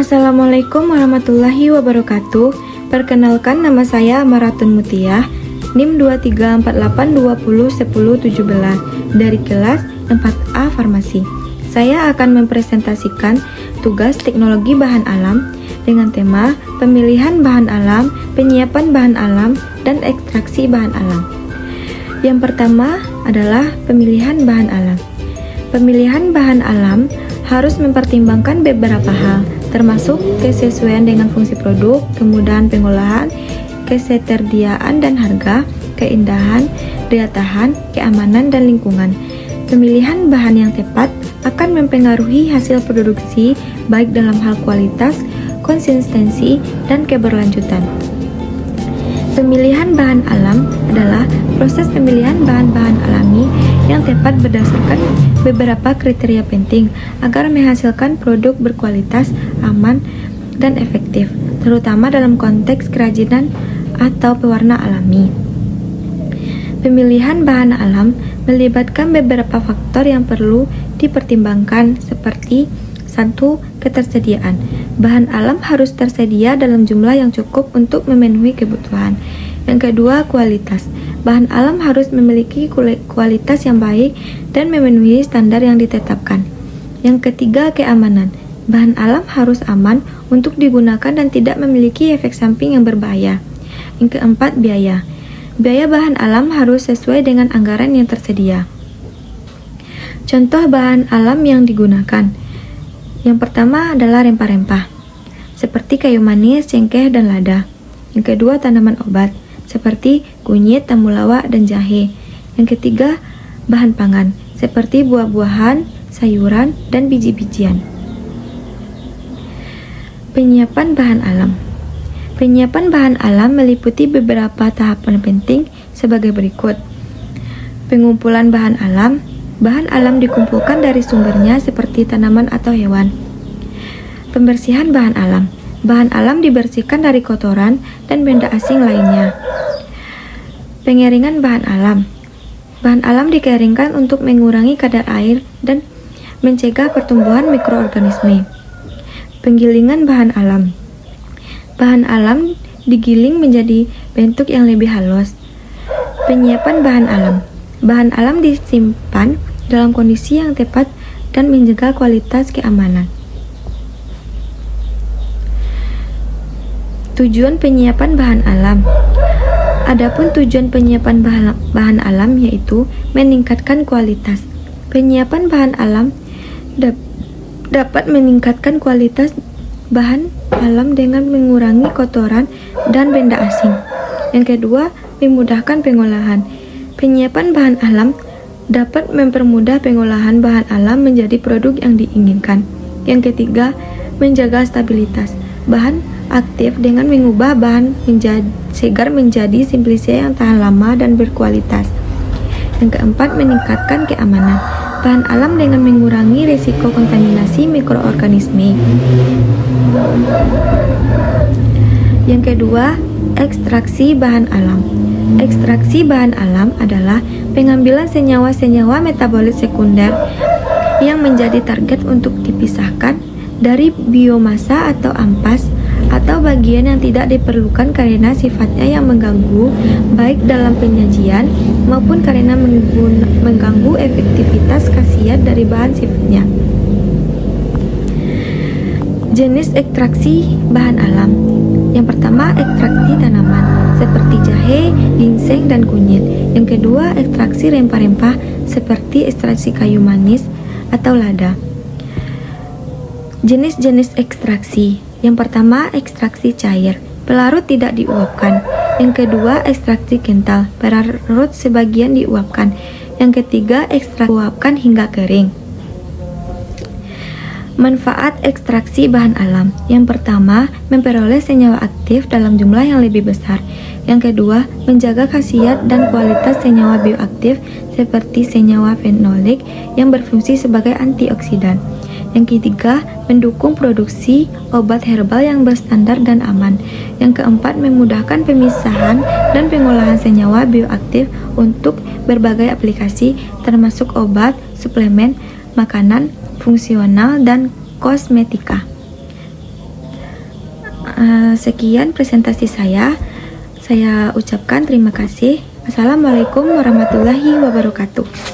Assalamualaikum warahmatullahi wabarakatuh. Perkenalkan, nama saya Amaratun Mutiah, NIM 2348201017 dari kelas 4A Farmasi. Saya akan mempresentasikan tugas teknologi bahan alam dengan tema pemilihan bahan alam, penyiapan bahan alam, dan ekstraksi bahan alam. Yang pertama adalah pemilihan bahan alam. Pemilihan bahan alam harus mempertimbangkan beberapa hal, termasuk kesesuaian dengan fungsi produk, kemudahan pengolahan, ketersediaan dan harga, keindahan, daya tahan, keamanan, dan lingkungan. Pemilihan bahan yang tepat akan mempengaruhi hasil produksi baik dalam hal kualitas, konsistensi, dan keberlanjutan. Pemilihan bahan alam adalah proses pemilihan bahan-bahan alami yang tepat berdasarkan beberapa kriteria penting agar menghasilkan produk berkualitas, aman, dan efektif, terutama dalam konteks kerajinan atau pewarna alami. Pemilihan bahan alam melibatkan beberapa faktor yang perlu dipertimbangkan seperti 1. Ketersediaan. Bahan alam harus tersedia dalam jumlah yang cukup untuk memenuhi kebutuhan. Yang kedua, kualitas. Bahan alam harus memiliki kualitas yang baik dan memenuhi standar yang ditetapkan. Yang ketiga, keamanan. Bahan alam harus aman untuk digunakan dan tidak memiliki efek samping yang berbahaya. Yang keempat, biaya. Biaya bahan alam harus sesuai dengan anggaran yang tersedia. Contoh bahan alam yang digunakan. Yang pertama adalah rempah-rempah, seperti kayu manis, cengkeh, dan lada. Yang kedua, tanaman obat, seperti kunyit, temulawak, dan jahe. Yang ketiga, bahan pangan, seperti buah-buahan, sayuran, dan biji-bijian. Penyiapan bahan alam. Penyiapan bahan alam meliputi beberapa tahapan penting sebagai berikut. Pengumpulan bahan alam. Bahan alam dikumpulkan dari sumbernya seperti tanaman atau hewan. Pembersihan bahan alam. Bahan alam dibersihkan dari kotoran dan benda asing lainnya. Pengeringan bahan alam. Bahan alam dikeringkan untuk mengurangi kadar air dan mencegah pertumbuhan mikroorganisme. Penggilingan bahan alam. Bahan alam digiling menjadi bentuk yang lebih halus. Penyiapan bahan alam. Bahan alam disimpan dalam kondisi yang tepat dan menjaga kualitas keamanan. Tujuan penyiapan bahan alam. Adapun tujuan penyiapan bahan alam yaitu meningkatkan kualitas. Penyiapan bahan alam dapat meningkatkan kualitas bahan alam dengan mengurangi kotoran dan benda asing. Yang kedua, memudahkan pengolahan. Penyiapan bahan alam dapat mempermudah pengolahan bahan alam menjadi produk yang diinginkan. Yang ketiga, menjaga stabilitas. Bahan aktif dengan mengubah bahan segar menjadi simplicia yang tahan lama dan berkualitas. Yang keempat, meningkatkan keamanan. Bahan alam dengan mengurangi risiko kontaminasi mikroorganisme. Yang kedua, ekstraksi bahan alam. Ekstraksi bahan alam adalah pengambilan senyawa-senyawa metabolit sekunder yang menjadi target untuk dipisahkan dari biomasa atau ampas atau bagian yang tidak diperlukan karena sifatnya yang mengganggu baik dalam penyajian maupun karena mengganggu efektivitas khasiat dari bahan sifatnya. Jenis ekstraksi bahan alam. Yang pertama, ekstraksi tanaman seperti jahe, ginseng, dan kunyit. Yang kedua, ekstraksi rempah-rempah seperti ekstraksi kayu manis atau lada. Jenis-jenis ekstraksi. Yang pertama, ekstraksi cair, pelarut tidak diuapkan. Yang kedua, ekstraksi kental, pelarut sebagian diuapkan. Yang ketiga, ekstraksi uapkan hingga kering. Manfaat ekstraksi bahan alam. Yang pertama, memperoleh senyawa aktif dalam jumlah yang lebih besar. Yang kedua, menjaga khasiat dan kualitas senyawa bioaktif seperti senyawa fenolik yang berfungsi sebagai antioksidan. Yang ketiga, mendukung produksi obat herbal yang berstandar dan aman. Yang keempat, memudahkan pemisahan dan pengolahan senyawa bioaktif untuk berbagai aplikasi termasuk obat, suplemen, makanan, fungsional, dan kosmetika. Sekian presentasi saya. Saya ucapkan terima kasih. Assalamualaikum warahmatullahi wabarakatuh.